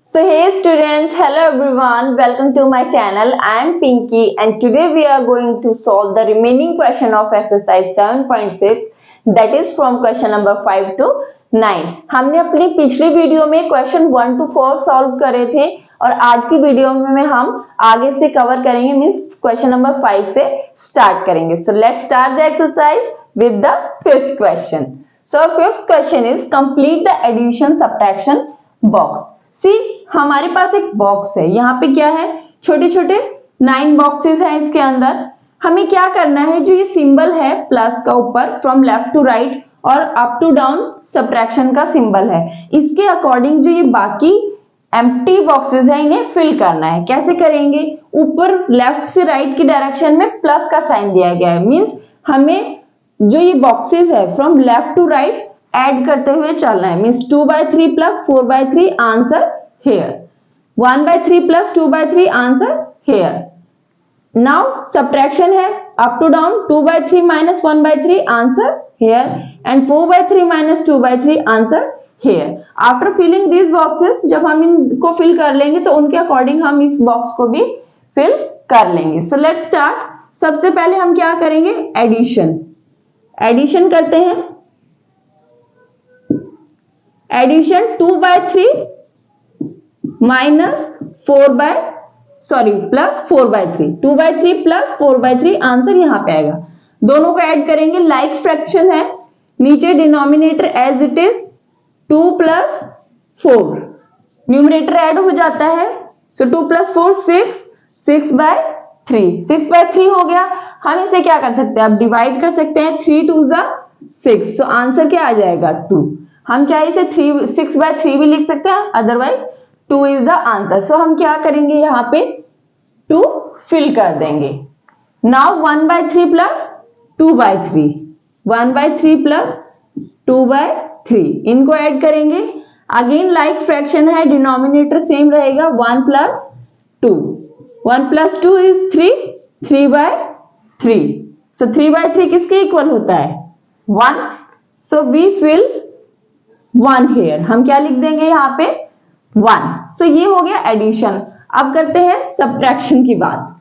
So hey students, hello everyone, welcome to my channel. I am Pinky and today we are going to solve the remaining question of exercise 7.6 that is from question number 5 to 9. हमने अपनी पिछली video में question 1 to 4 solve करे थे और आज की video में हम आगे से कवर करेंगे मींस क्वेश्चन नंबर 5 से स्टार्ट करेंगे. So let's start the exercise with the fifth question. So fifth question is complete the addition subtraction box. सी हमारे पास एक बॉक्स है, यहाँ पे क्या है छोटे छोटे 9 बॉक्सेस हैं. इसके अंदर हमें क्या करना है, जो ये सिंबल है प्लस का ऊपर फ्रॉम लेफ्ट टू राइट और अप टू डाउन सब्ट्रैक्शन का सिंबल है, इसके अकॉर्डिंग जो ये बाकी एम्प्टी बॉक्सेस है इन्हें फिल करना है. कैसे करेंगे, ऊपर लेफ्ट से राइट की डायरेक्शन में प्लस का साइन दिया गया है, मींस हमें जो ये बॉक्सेस है from left to right add करते हुए चलना है. Means 2/3 plus 4/3 answer here, 1/3 plus 2/3 answer here. Now subtraction है up to down, 2/3 minus 1/3 answer here and 4/3 minus 2/3 answer here. After filling these boxes, जब हम इनको फिल कर लेंगे तो उनके अकॉर्डिंग हम इस बॉक्स को भी फिल कर लेंगे. So let's start. सबसे पहले हम क्या करेंगे, एडिशन करते हैं. Addition 2/3 minus plus 4/3, 2/3 plus 4/3 answer यहाँ पे आएगा. दोनों को ऐड करेंगे, लाइक फ्रैक्शन है, नीचे denominator as it is 2 plus 4, numerator add हो जाता है. सो 2 प्लस 4 6, 6/3 हो गया. हम इसे क्या कर सकते हैं, अब डिवाइड कर सकते हैं. 3 2 6, सो आंसर क्या आ जाएगा 2. हम चाहे इसे 6/3 भी लिख सकते हैं, अदरवाइज 2 इज द आंसर. सो हम क्या करेंगे, यहाँ पे 2 फिल कर देंगे. नाउ 1/3 प्लस 2/3, 1/3 प्लस 2/3 इनको ऐड करेंगे. अगेन लाइक फ्रैक्शन है, डिनोमिनेटर सेम रहेगा. 1 प्लस 2, 1 प्लस 2 इज 3, 3/3. सो 3/3 किसके इक्वल होता है, 1. So we fill 1 here. हम क्या लिख देंगे यहाँ पे 1. सो ये हो गया एडिशन. अब करते हैं सब्ट्रैक्शन की बात.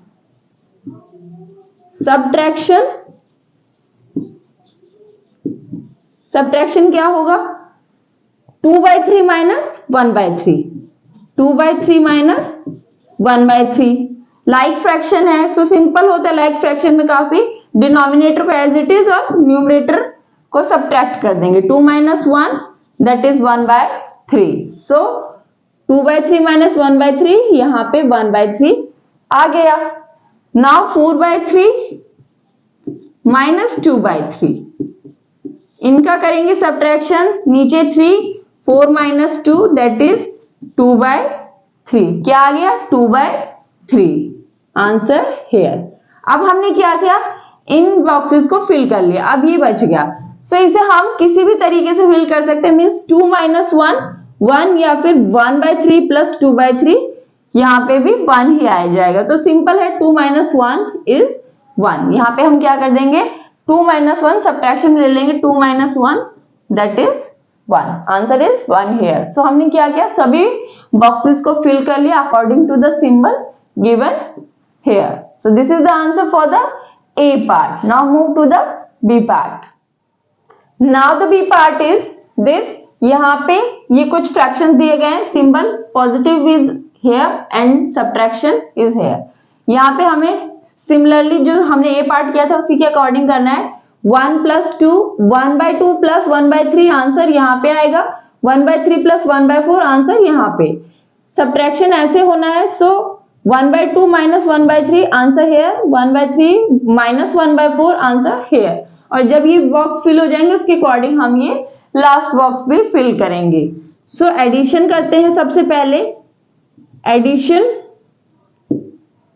सब्ट्रैक्शन क्या होगा, 2/3 माइनस 1/3, 2/3 माइनस 1/3. लाइक फ्रैक्शन है, सो सिंपल होता है लाइक फ्रैक्शन में काफी. डिनोमिनेटर को एज इट इज और न्यूमरेटर को सब्ट्रैक्ट कर देंगे. 2 minus 1 that is 1/3. So 2/3 minus 1/3, यहाँ पे 1/3 आ गया. नाउ 4/3 माइनस 2/3, इनका करेंगे सब्ट्रैक्शन. नीचे 3, 4 माइनस 2 दैट इज 2/3. क्या आ गया 2/3 आंसर हेयर. अब हमने क्या किया, इन बॉक्सेस को फिल कर लिया. अब ये बच गया. सो इसे हम किसी भी तरीके से फिल कर सकते हैं, मीन्स 2 माइनस 1 या फिर 1/3 प्लस 2/3, यहाँ पे भी 1 ही आ जाएगा. तो सिंपल है, 2 माइनस 1 इज 1. यहाँ पे हम क्या कर देंगे, 2 माइनस 1 सब्ट्रैक्शन ले लेंगे. 2 minus 1 that is 1. Answer is 1 here. So हमने क्या किया, सभी बॉक्सेस को फिल कर लिया according to the symbol given here. So this is the answer for the A part. Now move to the B part. Now the B part is this. यहाँ पे ये कुछ फ्रैक्शंस दिए गए हैं, symbol positive is here and subtraction is here. यहाँ पे हमें सिमिलरली जो हमने ए पार्ट किया था उसी के अकॉर्डिंग करना है. 1 प्लस 2, 1/2 प्लस 1/3 आंसर यहाँ पे आएगा. 1/3 प्लस 1/4 आंसर यहाँ पे. सब्ट्रैक्शन ऐसे होना है. सो 1/2 minus 1/3 answer here, 1/3 minus 1/4 answer here. और जब ये बॉक्स फिल हो जाएंगे उसके अकॉर्डिंग हम ये लास्ट बॉक्स भी फिल करेंगे. सो एडिशन करते हैं. सबसे पहले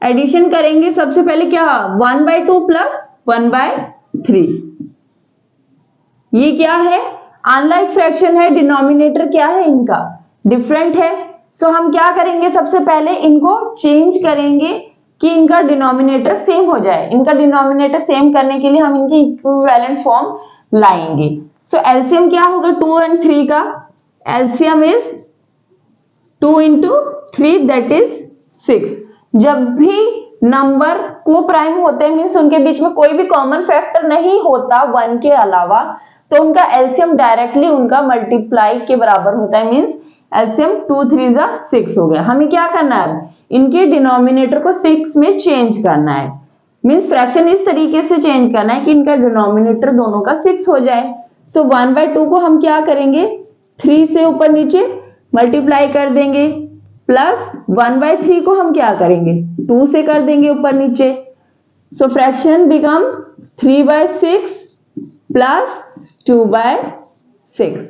एडिशन करेंगे. सबसे पहले क्या, 1/2 प्लस 1/3. ये क्या है, अनलाइक फ्रैक्शन है, डिनोमिनेटर क्या है इनका डिफरेंट है. सो हम क्या करेंगे, सबसे पहले इनको चेंज करेंगे कि इनका डिनोमिनेटर सेम हो जाए. इनका डिनोमिनेटर सेम करने के लिए हम इनकी इक्विवेलेंट फॉर्म लाएंगे. सो एलसीएम क्या होगा 2 और 3 का, LCM is 2 into 3 that is 6। जब भी नंबर को प्राइम होते हैं मीन्स उनके बीच में कोई भी कॉमन फैक्टर नहीं होता 1 के अलावा, तो उनका एलसीएम डायरेक्टली उनका मल्टीप्लाई के बराबर होता है। मीन्स एलसीएम 2 3 जा 6 हो गया। हमें क्या करना है, इनके डिनोमिनेटर को 6 में चेंज करना है। मीन्स फ्रैक्शन इस तरीके से चेंज करना है कि इनका डिनोमिनेटर दोनों का 6 हो जाए। सो 1/2 को हम क्या करेंगे, 3 से ऊपर नीचे मल्टीप्लाई कर देंगे, प्लस 1/3 को हम क्या करेंगे, 2 से कर देंगे ऊपर नीचे। So fraction become 3/6 plus 2/6।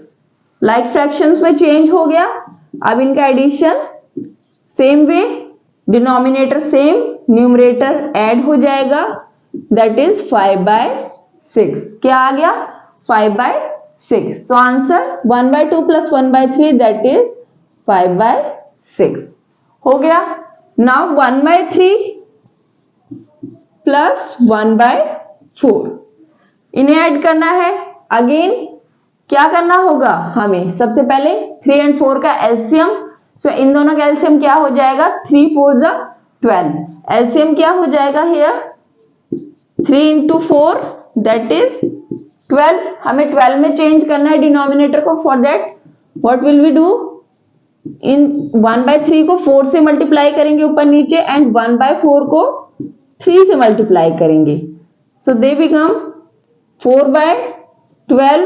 Like fractions में चेंज हो गया। अब इनका addition same way, denominator same, numerator add हो जाएगा, दैट इज 5/6। क्या आ गया, 5/6। So answer 1/2 plus 1/3 that is 5/6 हो गया। नाउ 1/3 प्लस 1/4 इन्हें ऐड करना है। अगेन क्या करना होगा हमें, सबसे पहले 3 and 4 का एलसीएम। सो इन दोनों का एलसीएम क्या हो जाएगा, 3 4 जा 12। एलसीएम क्या हो जाएगा हियर, 3 into 4 दैट इज 12। हमें 12 में चेंज करना है डिनोमिनेटर को। For that what will we do, इन 1/3 को 4 से मल्टीप्लाई करेंगे ऊपर नीचे एंड 1/4 को 3 से मल्टीप्लाई करेंगे। सो दे बिकम 4/12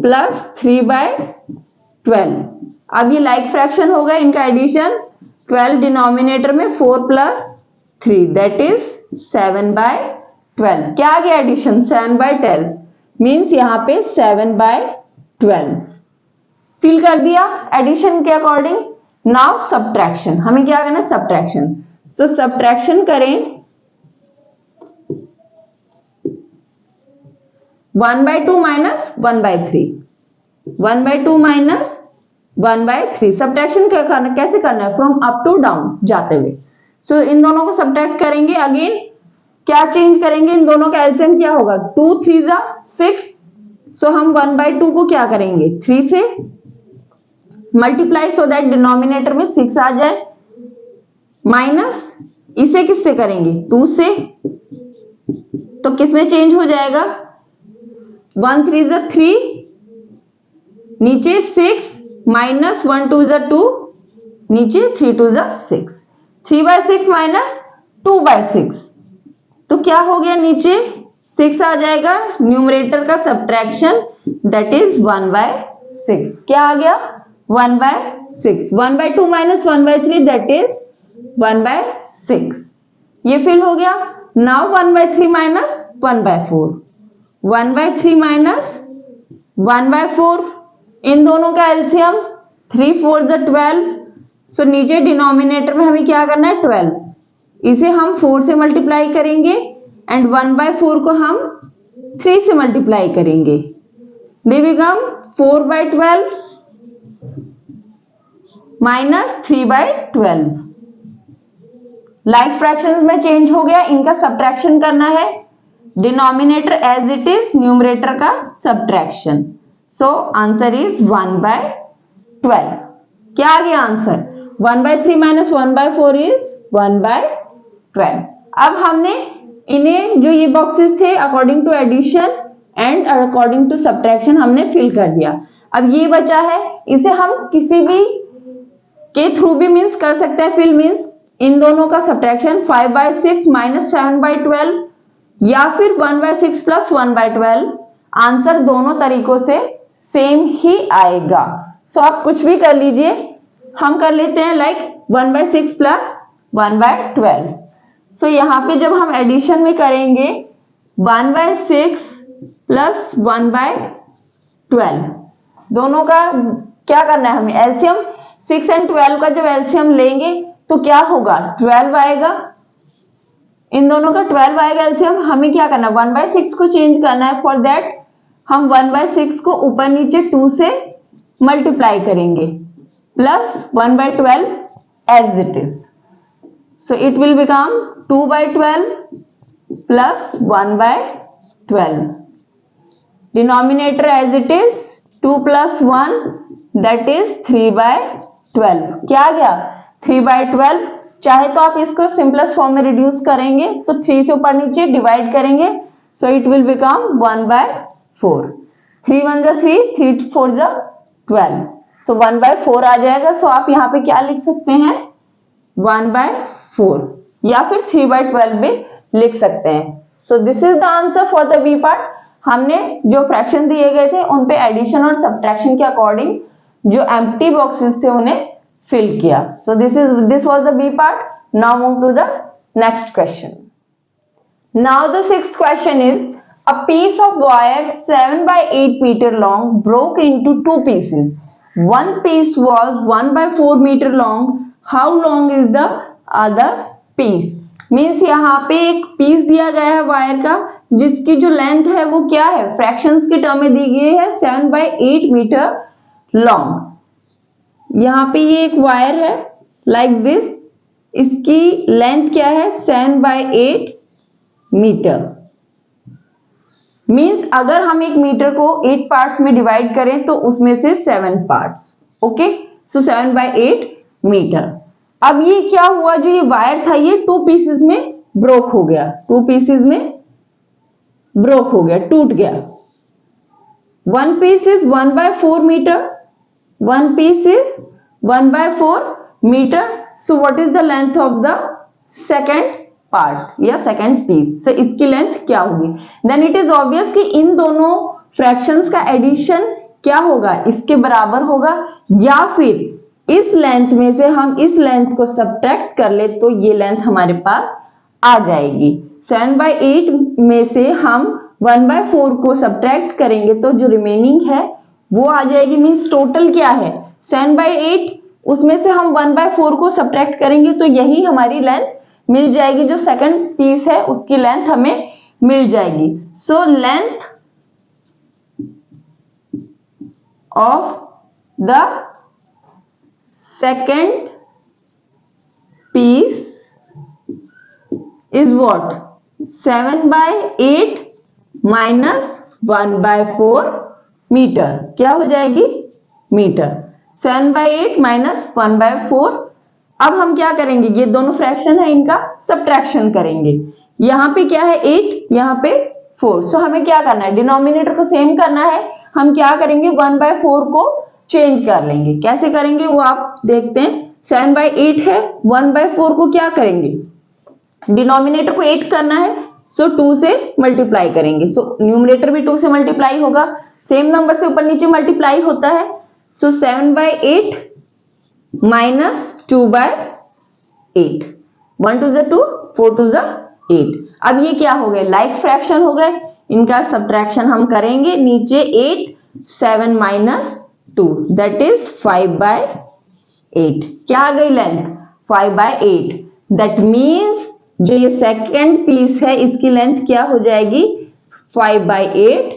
प्लस 3/12। अब ये लाइक फ्रैक्शन होगा, इनका एडिशन 12 डिनोमिनेटर में 4 प्लस 3 दैट इज 7/12। क्या आ गया एडिशन, 7/12। मीन्स यहां पे 7/12 फिल कर दिया एडिशन के अकॉर्डिंग। नाउ सब्ट्रैक्शन, हमें क्या करना है, सब्ट्रैक्शन। सो सब्ट्रैक्शन करें 1/2 माइनस 1/3, 1/2 माइनस 1/3। सब्ट्रैक्शन क्या करना, कैसे करना है, फ्रॉम अप टू डाउन जाते हुए। सो इन दोनों को सब्ट्रैक्ट करेंगे। अगेन क्या चेंज करेंगे, इन दोनों का एलसीएम क्या होगा, 2 3 जा 6। सो हम 1/2 को क्या करेंगे, 3 से मल्टीप्लाई सो दैट डिनोमिनेटर में 6 आ जाए, माइनस इसे किससे करेंगे, 2 से, तो किसमें चेंज हो जाएगा, 1 3 जा 3, नीचे 6 माइनस 1 2 जा 2, नीचे 3 2 जा 6, 3/6 माइनस 2/6। तो क्या हो गया, नीचे 6 आ जाएगा, न्यूमरेटर का सब्ट्रैक्शन दैट इज 1/6। क्या आ गया, 1/6। 1/2 माइनस 1/3 दैट इज 1/6। ये फिल हो गया। Now 1/3 minus 1/4, 1/3 minus 1/4। इन दोनों का एलसीएम 3 4 जा 12। सो नीचे डिनोमिनेटर में हमें क्या करना है, 12। इसे हम 4 से मल्टीप्लाई करेंगे एंड 1/4 को हम 3 से मल्टीप्लाई करेंगे। They become 4/12 minus 3/12। Like fraction में चेंज हो गया, इनका सब्ट्रैक्शन करना है। Denominator as it is, numerator का सब्ट्रैक्शन। So answer is 1/12। क्या आ गया आंसर, 1/3 माइनस 1/4 इज 1/12। अब हमने इन्हें जो ये बॉक्सेस थे according to addition and according to subtraction हमने फिल कर दिया। अब ये बचा है, इसे हम किसी भी के थ्रू भी मीन्स कर सकते हैं। फिल मीन्स इन दोनों का सब्ट्रैक्शन 5/6 माइनस 7/12 या फिर 1/6 प्लस 1/12। आंसर दोनों तरीकों से सेम ही आएगा। सो आप कुछ भी कर लीजिए, हम कर लेते हैं लाइक 1/6 प्लस 1/12। सो यहाँ पे जब हम एडिशन में करेंगे 1/6 प्लस 1/12, दोनों का क्या करना है हमें, एलसीएम 6 एंड 12 का जब एलसीएम लेंगे तो क्या होगा, 12 आएगा। इन दोनों का 12 आएगा एलसीएम। हमें क्या करना है, 1/6 को चेंज करना है। फॉर दैट हम 1/6 को ऊपर नीचे 2 से मल्टीप्लाई करेंगे plus 1/12 as it is. So it will become 2/12 plus 1/12। Denominator as it is 2 plus 1 that is 3/12। 12 क्या आ गया 3/12। चाहे तो आप इसको सिंपलेस्ट फॉर्म में रिड्यूस करेंगे तो 3 से ऊपर नीचे डिवाइड करेंगे, सो इट विल बिकम 1/4। 3 1 जा 3, 3 4 जा 12, सो 1/4 आ जाएगा। सो आप यहाँ पे क्या लिख सकते हैं 1/4 या फिर 3/12 भी लिख सकते हैं। So this is the answer for the B part. हमने जो फ्रैक्शन दिए गए थे उन पे एडिशन और सब्ट्रैक्शन के अकॉर्डिंग जो एम्प्टी बॉक्सेस थे उन्हें फिल किया। So this was the B part. Now move to the next question. Now the sixth question is a piece of wire 7 by 8 meter long broke into two pieces. One piece was 1 by 4 meter long. How long is the other piece? Means यहाँ पे एक piece दिया गया है wire का जिसकी जो length है वो क्या है, फ्रैक्शंस की टर्म में दी गई है 7 by 8 मीटर लॉन्ग। यहाँ पे ये एक वायर है लाइक दिस, इसकी लेंथ क्या है 7 by 8 मीटर। मीन्स अगर हम एक मीटर को 8 पार्ट्स में डिवाइड करें तो उसमें से 7 parts, okay, so 7 by 8 metre. अब ये क्या हुआ, जो ये वायर था ये 2 पीसेस में ब्रोक हो गया, 2 पीसेस में ब्रोक हो गया, टूट गया। 1 piece is 1 by 4 meter, 1 piece is 1 by 4 meter, so what is the length of the second part या सेकेंड पीस, से इसकी लेंथ क्या होगी। देन इट इज ऑब्वियस कि इन दोनों फ्रैक्शंस का एडिशन क्या होगा, इसके बराबर होगा, या फिर इस लेंथ में से हम इस लेंथ को सब्ट्रैक्ट कर ले तो ये लेंथ हमारे पास आ जाएगी। 7 by 8 में से हम 1 by 4 को सब्ट्रैक्ट करेंगे तो जो रिमेनिंग है वो आ जाएगी। मीन्स टोटल क्या है 7 by 8, उसमें से हम 1 by 4 को सब्ट्रैक्ट करेंगे तो यही हमारी लेंथ मिल जाएगी, जो सेकंड पीस है उसकी लेंथ हमें मिल जाएगी। So length of the second piece is what 7 by 8 minus 1 by 4 metre, क्या हो जाएगी मीटर। 7 by 8 minus 1 by 4। अब हम क्या करेंगे, ये दोनों फ्रैक्शन है इनका सब्ट्रैक्शन करेंगे। यहाँ पे क्या है 8, यहाँ पे 4, सो हमें क्या करना है डिनोमिनेटर को सेम करना है। हम क्या करेंगे 1 by 4 को चेंज कर लेंगे। कैसे करेंगे वो आप देखते हैं। 7 by 8 है, 1 by 4 को क्या करेंगे, डिनोमिनेटर को 8 करना है, सो 2 से मल्टीप्लाई करेंगे। सो न्यूमरेटर भी 2 से मल्टीप्लाई होगा, सेम नंबर से ऊपर नीचे मल्टीप्लाई होता है। सो 7 by 8 माइनस 2 by 8, 1 2 2, 4 2 8। अब ये क्या हो गए लाइक फ्रैक्शन हो गए, इनका सब्ट्रैक्शन हम करेंगे। नीचे 8 7 माइनस 2 दैट इज 5 by 8। क्या आ गई लेंथ 5 by 8। दैट मीन्स जो ये सेकेंड पीस है इसकी लेंथ क्या हो जाएगी 5 by 8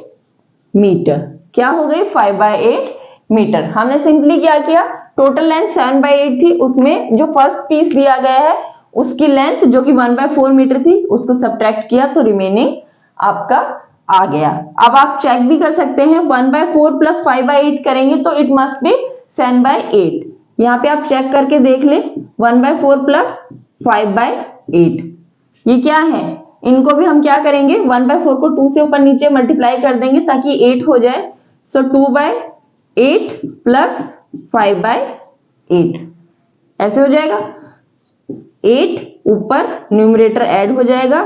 मीटर। क्या हो गई 5 by 8 मीटर। हमने सिंपली क्या किया, टोटल लेंथ 7 by 8 थी, उसमें जो फर्स्ट पीस दिया गया है उसकी लेंथ जो कि 1 by 4 मीटर थी उसको सब्ट्रैक्ट किया तो रिमेनिंग आपका आ गया। अब आप चेक भी कर सकते हैं 1 by 4 प्लस 5 by 8 करेंगे तो इट मस्ट बी 7 by 8। यहाँ पे आप चेक करके देख ले 1 by 4 प्लस 5 by 8 ये क्या है, इनको भी हम क्या करेंगे 1 by 4 को 2 से ऊपर नीचे मल्टीप्लाई कर देंगे ताकि 8 हो जाए। सो 2 by 8 प्लस 5 by 8 ऐसे हो जाएगा। 8 ऊपर न्यूमरेटर ऐड हो जाएगा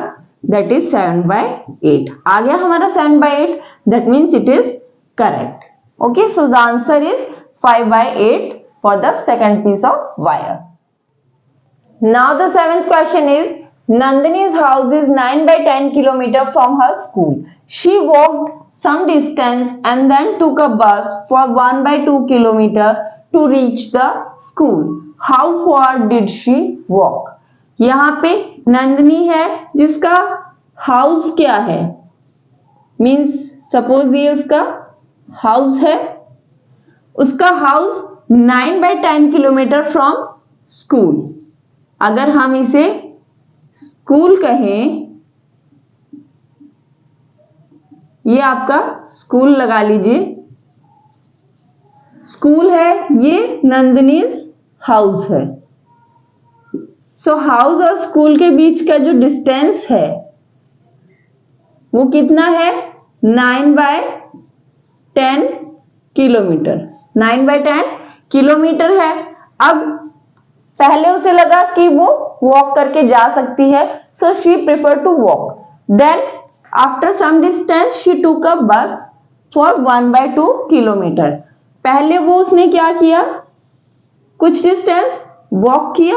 दैट इज 7 by 8 आ गया हमारा 7 by 8। That means it is correct. Okay, so the answer is 5 by 8 for the second piece of wire. Now the seventh question is Nandini's house is 9 by 10 kilometer from her school. She walked some distance and then took a bus for 1 by 2 kilometer to reach the school. How far did she walk? यहाँ पे नंदिनी है जिसका house क्या है, means suppose ये उसका house है, उसका house 9 by 10 kilometre from school. अगर हम इसे स्कूल कहें, ये आपका स्कूल लगा लीजिए, स्कूल है, ये नंदिनी हाउस है। सो हाउस और स्कूल के बीच का जो डिस्टेंस है वो कितना है? 9/10 किलोमीटर। 9/10 किलोमीटर है। अब पहले उसे लगा कि वो वॉक करके जा सकती है, so she prefer to walk. Then after some distance she took a बस फॉर 1/2 किलोमीटर। पहले वो उसने क्या किया? कुछ डिस्टेंस वॉक किया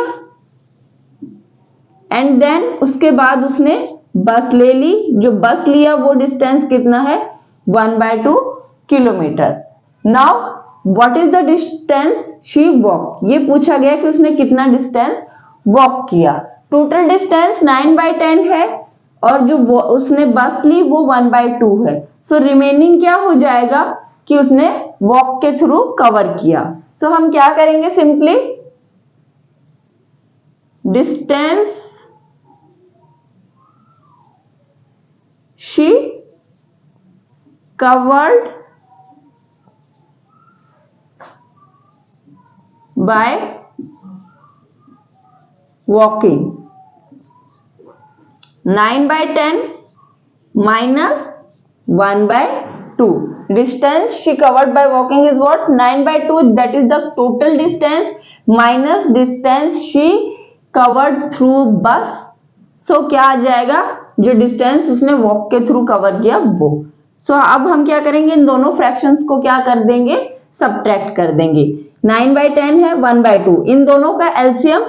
एंड देन उसके बाद उसने बस ले ली। जो बस लिया वो डिस्टेंस कितना है? 1/2 kilometre. Now what is the distance she walk? ये पूछा गया कि उसने कितना डिस्टेंस वॉक किया। टोटल डिस्टेंस 9/10 है और जो उसने बस ली वो 1/2 है। सो रिमेनिंग क्या हो जाएगा कि उसने वॉक के थ्रू कवर किया। सो हम क्या करेंगे? Simply distance she covered by walking। 9/10 minus 1/2 distance she covered by walking is what? 9/2, that is the total distance minus distance she covered through bus। सो क्या आ जाएगा? जो डिस्टेंस उसने वॉक के थ्रू कवर किया वो। सो अब हम क्या करेंगे? इन दोनों फ्रैक्शंस को क्या कर देंगे? सबट्रैक्ट कर देंगे। 9/10 है, 1/2, इन दोनों का एलसीएम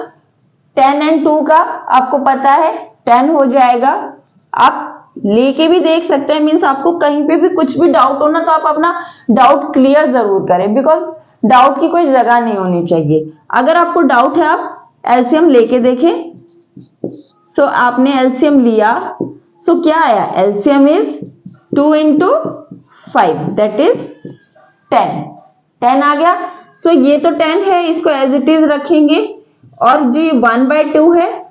10 एंड 2 का आपको पता है 10 हो जाएगा। आप लेके भी देख सकते हैं, मीन्स आपको कहीं पे भी कुछ भी डाउट हो ना तो आप अपना डाउट क्लियर जरूर करें, बिकॉज डाउट की कोई जगह नहीं होनी चाहिए। अगर आपको डाउट है आप एलसीएम लेके देखें। सो आपने एलसीएम लिया, सो क्या आया? LCM is 2 into 5 that is 10। 10 आ गया। सो ये तो 10 है, इसको एज इट इज रखेंगे और जो 1/2 है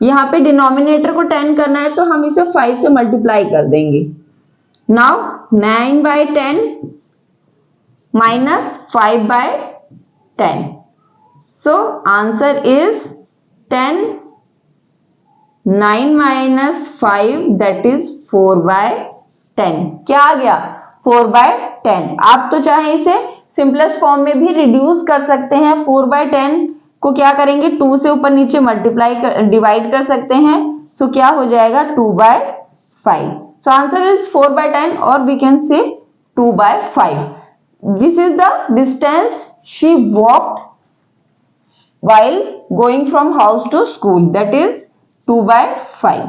यहां पे डिनोमिनेटर को 10 करना है तो हम इसे 5 से मल्टीप्लाई कर देंगे। Now 9/10 minus 5/10। So answer is 10। 9 minus 5 that is 4/10। क्या आ गया? 4/10। आप तो चाहे इसे सिंपलेस्ट फॉर्म में भी रिड्यूस कर सकते हैं। 4/10 को क्या करेंगे? 2 से ऊपर नीचे मल्टीप्लाई डिवाइड कर सकते हैं। सो क्या हो जाएगा? 2/5। सो आंसर इज 4/10 और we can say 2/5। This is the distance she walked while going from house to school, that is 2/5।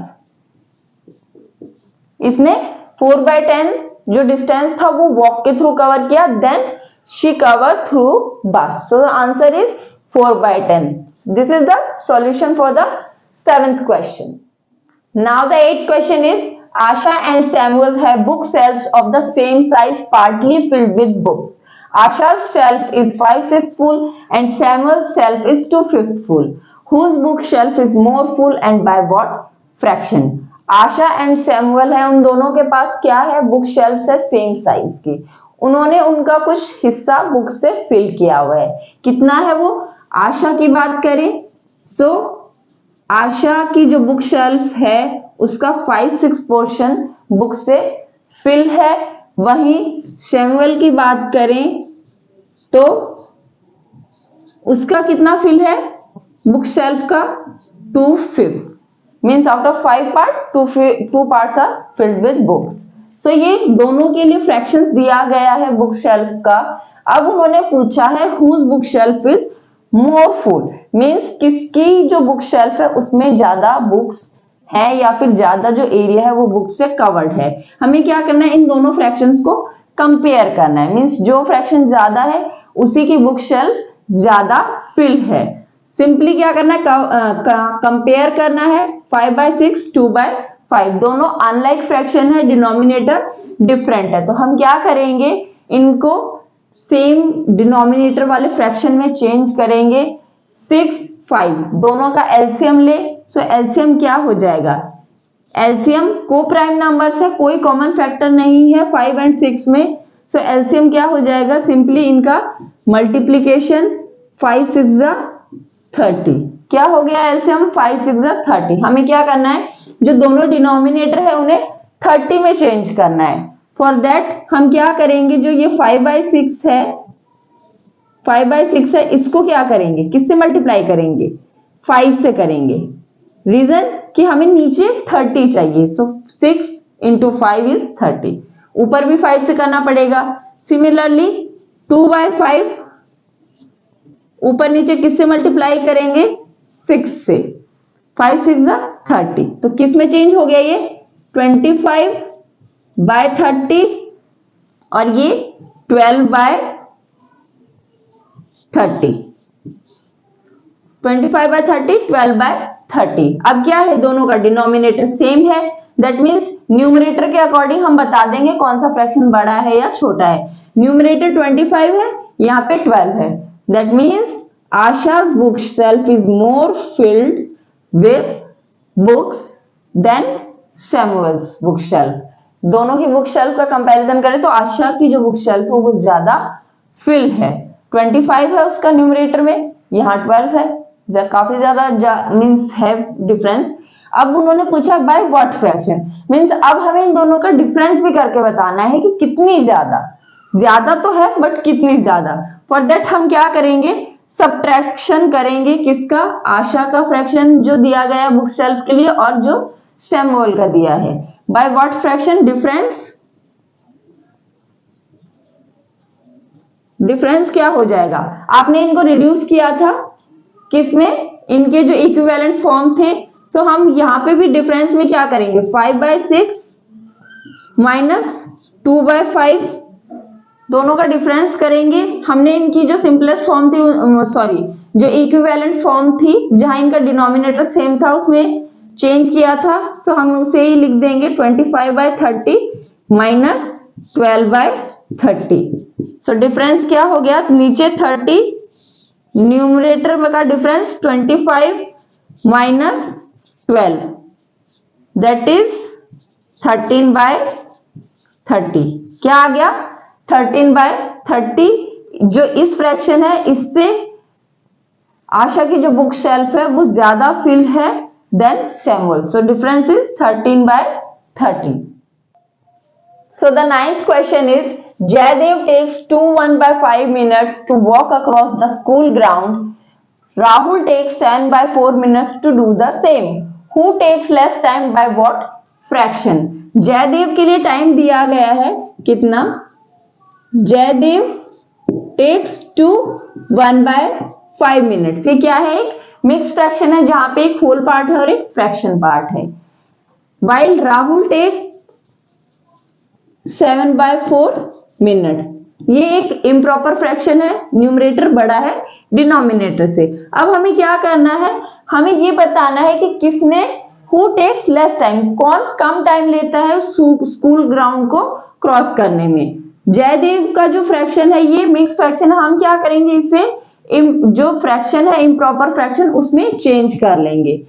इसने 4/10 जो डिस्टेंस था वो वॉक के थ्रू कवर किया, देन शी कवर थ्रू बस। सो answer is 4/10। This is the solution for the 7th question। Now the 8th question is Asha and Samuel have book shelves of the same size partly filled with books. Asha's shelf is 5/6 full and Samuel's shelf is 2/5 full. Whose book shelf is more full and by what fraction? Asha and Samuel है, उन दोनों के पास क्या है? Book shelf है same size की। उन्होंने उनका कुछ हिस्सा बुक से फिल किया हुआ है। कितना है वो? आशा की बात करें सो आशा की जो बुक शेल्फ है उसका 5/6 पोर्शन बुक से फिल है। वहीं सैमुअल की बात करें तो उसका कितना फिल है बुक शेल्फ का? 2/5। Means out of 5 part 2 parts are filled with books. So ये दोनों के लिए फ्रैक्शंस दिया गया है बुक शेल्फ का। अब उन्होंने पूछा है whose book shelf is more full, means किसकी जो बुक शेल्फ है उसमें ज्यादा बुक्स है या फिर ज्यादा जो एरिया है वो बुक से कवर्ड है। हमें क्या करना है? इन दोनों फ्रैक्शंस को कंपेयर करना है। मीन्स जो फ्रैक्शन ज्यादा है उसी की बुक शेल्फ ज्यादा फिल है। सिंपली क्या करना है? कंपेयर करना है। 5/6 2/5 दोनों अनलाइक फ्रैक्शन है, डिनोमिनेटर डिफरेंट है, तो हम क्या करेंगे? इनको सेम डिनोमिनेटर वाले फ्रैक्शन में चेंज करेंगे। 6 5 दोनों का एलसीएम ले। सो एलसीएम क्या हो जाएगा? एलसीएम को प्राइम नंबर से कोई कॉमन फैक्टर नहीं है 5 एंड 6 में। सो एलसीएम क्या हो जाएगा? सिंपली इनका मल्टीप्लीकेशन 5 6 30। क्या हो गया एलसीएम? 5 6 30। हमें क्या करना है, जो दोनों डिनोमिनेटर है उन्हें 30 में चेंज करना है। फॉर दैट हम क्या करेंगे, जो ये 5/6 है, 5/6 है, इसको क्या करेंगे, किससे मल्टीप्लाई करेंगे? 5 से करेंगे। रीजन कि हमें नीचे 30 चाहिए, सो 6 × 5 इज 30। ऊपर भी 5 से करना पड़ेगा। सिमिलरली 2/5 ऊपर नीचे किससे मल्टीप्लाई करेंगे? 6 से। 5 6 30। तो किस में चेंज हो गया ये? 25/30 और ये 12/30। 25/30 12/30। अब क्या है, दोनों का डिनोमिनेटर सेम है, दैट मीन्स न्यूमरेटर के अकॉर्डिंग हम बता देंगे कौन सा फ्रैक्शन बड़ा है या छोटा है। न्यूमरेटर 25 है, यहाँ पे 12 है, that means Asha's bookshelf is more filled with books than Samuel's bookshelf। दोनों की बुक शेल्फ का कंपैरिजन करें तो आशा की जो बुक शेल्फ है वो ज्यादा फिल है। 25 है उसका न्यूमरेटर में, यहाँ 12 है, काफी ज्यादा मीन्स है डिफरेंस। अब उन्होंने पूछा बाय व्हाट फ्रैक्शन, मीन्स अब हमें इन दोनों का डिफरेंस भी करके बताना है कि कितनी ज्यादा, ज्यादा तो है बट कितनी ज्यादा। फॉर दैट हम क्या करेंगे, सब्ट्रैक्शन करेंगे। किसका? आशा का फ्रैक्शन जो दिया गया बुक शेल्फ के लिए और जो सैमुअल का दिया है। Bye what fraction? डिफरेंस क्या हो जाएगा? आपने इनको रिड्यूस किया था किसमें? इनके जो इक्विवेलेंट फॉर्म थे। सो हम यहाँ पे भी डिफरेंस में क्या करेंगे, 5/6 माइनस 2/5, दोनों का डिफरेंस करेंगे। हमने इनकी जो सिंपलेस्ट फॉर्म थी, सॉरी जो इक्विवेलेंट फॉर्म थी जहां इनका डिनोमिनेटर सेम था उसमें चेंज किया था, सो हम उसे ही लिख देंगे 25/30 माइनस 12/30। सो डिफरेंस क्या हो गया, नीचे 30, न्यूमरेटर में का डिफरेंस 25 माइनस 12, दैट इज 13/30। क्या आ गया? 13/30। जो इस फ्रैक्शन है इससे आशा की जो बुक शेल्फ है वो ज्यादा फिल है than Samuel, so difference is 13/30। So the ninth question is, Jaydev takes 1/5 minutes to walk across the school ground. Rahul takes 7/4 minutes to do the same. Who takes less time by what fraction? Jaidev के लिए time दिया गया है कितना? Jaydev takes 1/5 minutes। ये क्या है? एक मिक्स फ्रैक्शन है जहां पे एक होल पार्ट है और एक फ्रैक्शन पार्ट है। While Rahul takes 7/4 minutes. ये एक इम्प्रॉपर फ्रैक्शन है, न्यूमरेटर बड़ा है डिनोमिनेटर से। अब हमें क्या करना है, हमें ये बताना है कि किसने हु टेक्स लेस टाइम, कौन कम टाइम लेता है स्कूल ग्राउंड को क्रॉस करने में। जयदेव का जो फ्रैक्शन है ये मिक्स फ्रैक्शन है, हम क्या करेंगे इसे जो फ्रैक्शन है इम्प्रॉपर फ्रैक्शन उसमें चेंज कर लेंगे।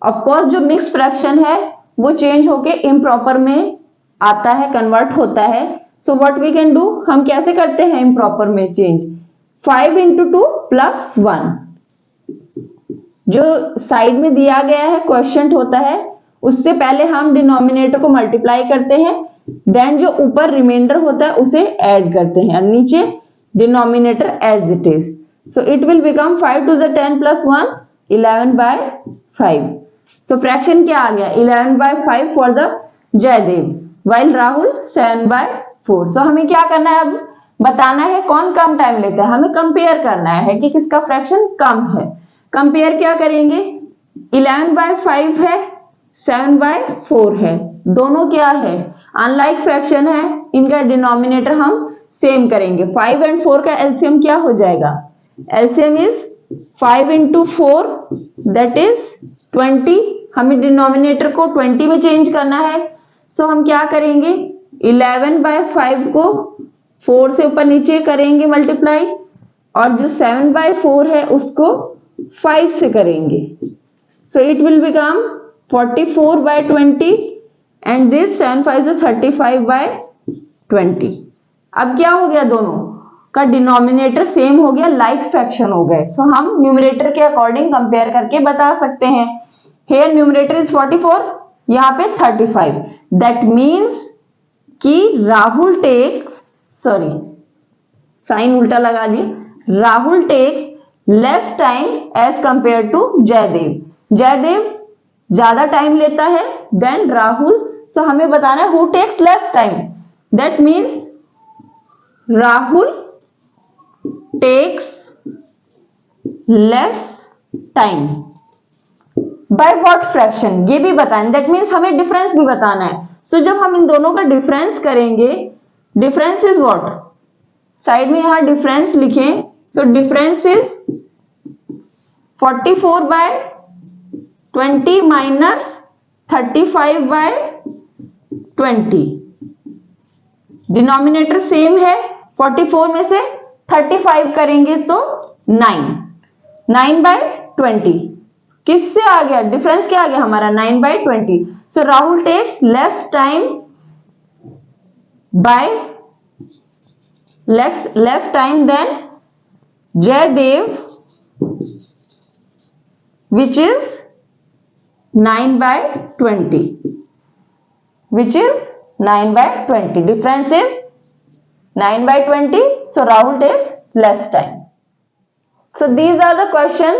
ऑफकोर्स जो मिक्स फ्रैक्शन है वो चेंज होके इम्प्रॉपर में आता है, कन्वर्ट होता है। So what we can do, हम कैसे करते हैं इम्प्रॉपर में चेंज? 5 × 2 + 1, जो साइड में दिया गया है क्वेश्चन होता है उससे पहले हम डिनोमिनेटर को मल्टीप्लाई करते हैं, देन जो ऊपर रिमाइंडर होता है उसे ऐड करते हैं, नीचे denominator as it is. So it will become 5 × 10 + 1 11/5। So fraction क्या आ गया? 11/5 for the Jaidev, while Rahul 7/4। सो हमें क्या करना है, अब बताना है कौन कम टाइम लेता है, हमें कंपेयर करना है कि किसका फ्रैक्शन कम है। कंपेयर क्या करेंगे, 11/5 है, 7/4 है, दोनों क्या है? अनलाइक फ्रैक्शन है, इनका डिनोमिनेटर हम सेम करेंगे। 5 और 4 का एलसीएम क्या हो जाएगा? LCM is 5 × 4 that is 20। हमें डिनोमिनेटर को 20 में चेंज करना है। सो हम क्या करेंगे, 11/5 को 4 से ऊपर नीचे करेंगे मल्टीप्लाई, और जो 7/4 है उसको 5 से करेंगे। सो it will become 44/20 and this 7 5 35/20। अब क्या हो गया, दोनों का डिनोमिनेटर सेम हो गया, लाइक फ्रैक्शन हो गए, सो हम न्यूमरेटर के अकॉर्डिंग कंपेयर करके बता सकते हैं। हेयर न्यूमरेटर इज 44, यहाँ पे 35, दैट मीन्स कि राहुल टेक्स, सॉरी साइन उल्टा लगा दिया, Rahul takes less time as compare to Jaidev. Jaidev ज्यादा टाइम लेता है देन राहुल, सो हमें बताना है who takes less time, that means Rahul takes less time by what fraction, ये भी बताना, दैट मीन्स हमें डिफरेंस भी बताना है। सो जब हम इन दोनों का डिफरेंस करेंगे, डिफरेंस इज व्हाट, साइड में यहां डिफरेंस लिखें, तो difference is 44 by 20 minus 35 by 20, denominator same है, 44 में से 35 करेंगे तो 9 बाय 20, किससे आ गया डिफरेंस, क्या आ गया हमारा 9 by 20। So Rahul takes less time by less time than Jaidev which is 9 by 20, which is 9 by 20, difference is 9 by 20, so Rahul takes less time. So these are the question,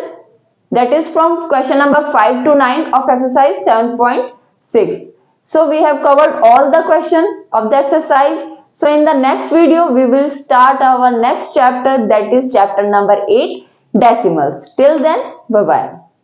that is from question number 5 to 9 of exercise 7.6. So we have covered all the question of the exercise. So in the next video we will start our next chapter, that is chapter number 8, decimals. Till then, bye bye.